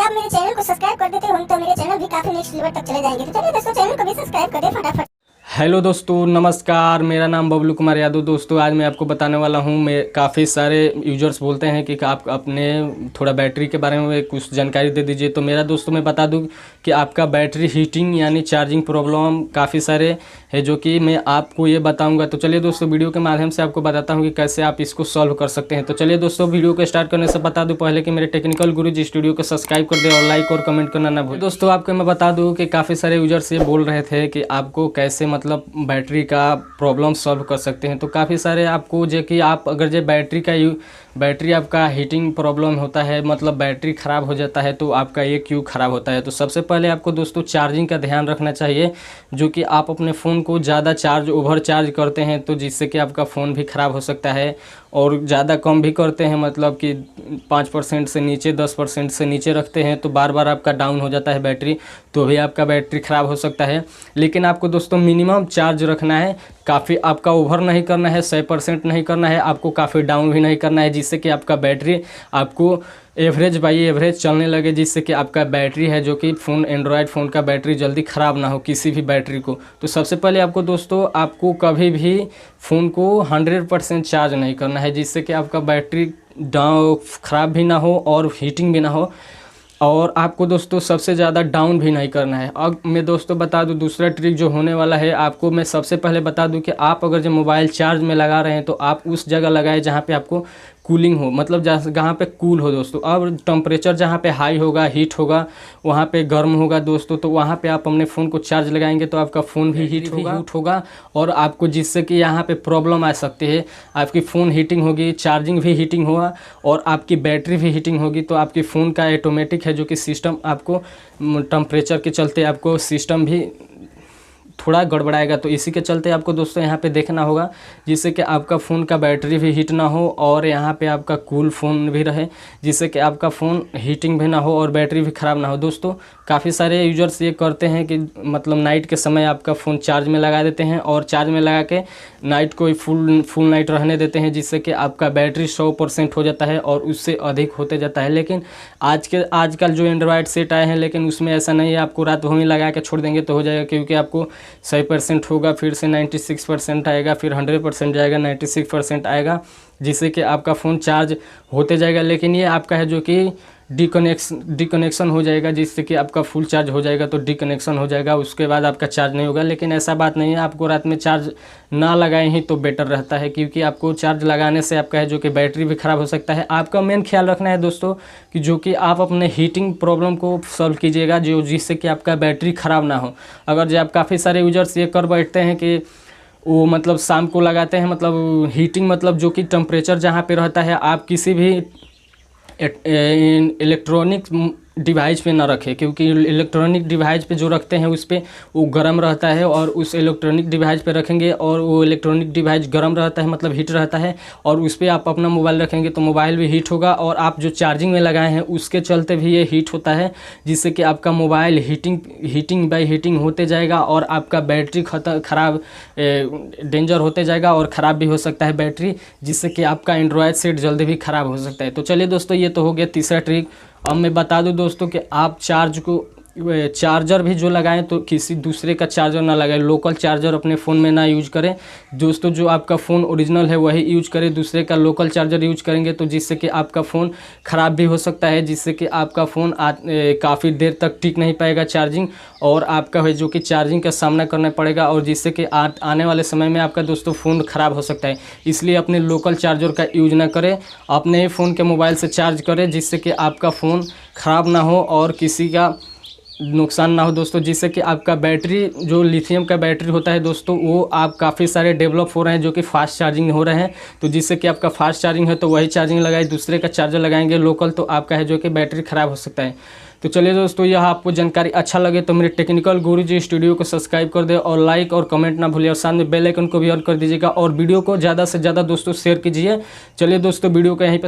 आप मेरे चैनल को सब्सक्राइब कर देते हो तो मेरे चैनल भी काफी नेक्स्ट लेवल तक चले जाएंगे। तो चलिए दोस्तों, चैनल को भी सब्सक्राइब कर दे फटाफट। हेलो दोस्तों, नमस्कार। मेरा नाम बबलू कुमार यादव। दोस्तों आज मैं आपको बताने वाला हूं, मैं काफ़ी सारे यूजर्स बोलते हैं कि आप अपने थोड़ा बैटरी के बारे में कुछ जानकारी दे दीजिए। तो मेरा दोस्तों मैं बता दूं कि आपका बैटरी हीटिंग यानी चार्जिंग प्रॉब्लम काफ़ी सारे है, जो कि मैं आपको ये बताऊंगा। तो चलिए दोस्तों, वीडियो के माध्यम से आपको बताता हूँ कि कैसे आप इसको सॉल्व कर सकते हैं। तो चलिए दोस्तों, वीडियो को स्टार्ट करने से बता दूँ पहले कि मेरे टेक्निकल गुरुजी स्टूडियो को सब्सक्राइब कर दे और लाइक और कमेंट करना ना भूलें। दोस्तों आपको मैं बता दूँ कि काफ़ी सारे यूजर्स ये बोल रहे थे कि आपको कैसे मतलब बैटरी का प्रॉब्लम सॉल्व कर सकते हैं। तो काफ़ी सारे आपको जो कि आप अगर जो बैटरी आपका हीटिंग प्रॉब्लम होता है, मतलब बैटरी ख़राब हो जाता है, तो आपका ये क्यों ख़राब होता है। तो सबसे पहले आपको दोस्तों चार्जिंग का ध्यान रखना चाहिए, जो कि आप अपने फ़ोन को ज़्यादा ओवर चार्ज करते हैं तो जिससे कि आपका फ़ोन भी ख़राब हो सकता है। और ज़्यादा कम भी करते हैं, मतलब कि 5% से नीचे 10% से नीचे रखते हैं तो बार बार आपका डाउन हो जाता है बैटरी, तो भी आपका बैटरी ख़राब हो सकता है। लेकिन आपको दोस्तों मिनिमम चार्ज रखना है, काफ़ी आपका ओवर नहीं करना है, 100% नहीं करना है, आपको काफ़ी डाउन भी नहीं करना है, जिससे कि आपका बैटरी आपको एवरेज बाई एवरेज चलने लगे, जिससे कि आपका बैटरी है जो कि फ़ोन एंड्रॉयड फ़ोन का बैटरी जल्दी ख़राब ना हो किसी भी बैटरी को। तो सबसे पहले आपको दोस्तों आपको कभी भी फ़ोन को 100% चार्ज नहीं करना है, जिससे कि आपका बैटरी ख़राब भी ना हो और हीटिंग भी ना हो। और आपको दोस्तों सबसे ज़्यादा डाउन भी नहीं करना है। अब मैं दोस्तों बता दूं दूसरा ट्रिक जो होने वाला है आपको। मैं सबसे पहले बता दूं कि आप अगर जो मोबाइल चार्ज में लगा रहे हैं तो आप उस जगह लगाएं जहां पे आपको कूलिंग हो, मतलब जहाँ पे कूल हो दोस्तों। अब टेम्परेचर जहाँ पे हाई होगा, हीट होगा, वहाँ पे गर्म होगा दोस्तों, तो वहाँ पे आप अपने फ़ोन को चार्ज लगाएंगे तो आपका फ़ोन भी हीट होगा और आपको जिससे कि यहाँ पे प्रॉब्लम आ सकती है। आपकी फ़ोन हीटिंग होगी, चार्जिंग भी हीटिंग होगा और आपकी बैटरी भी हीटिंग होगी। तो आपकी फ़ोन का ऑटोमेटिक है जो कि सिस्टम आपको टेम्परेचर के चलते आपको सिस्टम भी थोड़ा गड़बड़ाएगा। तो इसी के चलते आपको दोस्तों यहाँ पे देखना होगा, जिससे कि आपका फ़ोन का बैटरी भी हीट ना हो और यहाँ पे आपका कूल फ़ोन भी रहे, जिससे कि आपका फ़ोन हीटिंग भी ना हो और बैटरी भी ख़राब ना हो। दोस्तों काफ़ी सारे यूजर्स ये करते हैं कि मतलब नाइट के समय आपका फ़ोन चार्ज में लगा देते हैं और चार्ज में लगा के नाइट को फुल नाइट रहने देते हैं, जिससे कि आपका बैटरी 100% हो जाता है और उससे अधिक होते जाता है। लेकिन आजकल जो एंड्रॉयड सेट आए हैं, लेकिन उसमें ऐसा नहीं है, आपको रात भर में लगा के छोड़ देंगे तो हो जाएगा, क्योंकि आपको 100% होगा, फिर से 96% आएगा, फिर 100% जाएगा, 96% आएगा, जिससे कि आपका फ़ोन चार्ज होते जाएगा। लेकिन ये आपका है जो कि डिकनेक्शन हो जाएगा, जिससे कि आपका फुल चार्ज हो जाएगा तो डिकनेक्शन हो जाएगा, उसके बाद आपका चार्ज नहीं होगा। लेकिन ऐसा बात नहीं है, आपको रात में चार्ज ना लगाएं ही तो बेटर रहता है, क्योंकि आपको चार्ज लगाने से आपका है जो कि बैटरी भी ख़राब हो सकता है। आपका मेन ख्याल रखना है दोस्तों कि जो कि आप अपने हीटिंग प्रॉब्लम को सॉल्व कीजिएगा, जिससे कि आपका बैटरी ख़राब ना हो। अगर जो आप काफ़ी सारे यूजर्स ये कर बैठते हैं कि वो मतलब शाम को लगाते हैं, मतलब हीटिंग मतलब जो कि टेम्परेचर जहाँ पे रहता है, आप किसी भी इलेक्ट्रॉनिक डिवाइस पे ना रखें, क्योंकि इलेक्ट्रॉनिक डिवाइस पे जो रखते हैं उस पर वो गर्म रहता है, और उस इलेक्ट्रॉनिक डिवाइस पे रखेंगे और वो इलेक्ट्रॉनिक डिवाइस गर्म रहता है, मतलब हीट रहता है, और उस पर आप अपना मोबाइल रखेंगे तो मोबाइल भी हीट होगा, और आप जो चार्जिंग में लगाए हैं उसके चलते भी ये हीट होता है, जिससे कि आपका मोबाइल हीटिंग बाई हीटिंग होते जाएगा और आपका बैटरी ख़राब डेंजर होते जाएगा और ख़राब भी हो सकता है बैटरी, जिससे कि आपका एंड्रॉयड सेट जल्दी भी ख़राब हो सकता है। तो चलिए दोस्तों, ये तो हो गया तीसरा ट्रिक। अब मैं बता दूं दोस्तों कि आप चार्जर भी जो लगाएं तो किसी दूसरे का चार्जर ना लगाएं, लोकल चार्जर अपने फ़ोन में ना यूज करें दोस्तों। जो आपका फ़ोन ओरिजिनल है वही यूज करें, दूसरे का लोकल चार्जर यूज करेंगे तो जिससे कि आपका फ़ोन ख़राब भी हो सकता है, जिससे कि आपका फ़ोन काफ़ी देर तक टिक नहीं पाएगा चार्जिंग, और आपका है जो कि चार्जिंग का सामना करना पड़ेगा, और जिससे कि आने वाले समय में आपका दोस्तों फ़ोन ख़राब हो सकता है। इसलिए अपने लोकल चार्जर का यूज ना करें, अपने ही फ़ोन के मोबाइल से चार्ज करें, जिससे कि आपका फ़ोन ख़राब ना हो और किसी का नुकसान ना हो दोस्तों। जिससे कि आपका बैटरी जो लिथियम का बैटरी होता है दोस्तों, वो आप काफ़ी सारे डेवलप हो रहे हैं जो कि फास्ट चार्जिंग हो रहे हैं, तो जिससे कि आपका फास्ट चार्जिंग है तो वही चार्जिंग लगाए, दूसरे का चार्जर लगाएंगे लोकल तो आपका है जो कि बैटरी ख़राब हो सकता है। तो चलिए दोस्तों, यह आपको जानकारी अच्छा लगे तो मेरे टेक्निकल गुरुजी स्टूडियो को सब्सक्राइब कर दे और लाइक और कमेंट ना भूलिए, और साथ में बेल आइकन को भी ऑन कर दीजिएगा, और वीडियो को ज़्यादा से ज़्यादा दोस्तों शेयर कीजिए। चलिए दोस्तों, वीडियो को यहीं पर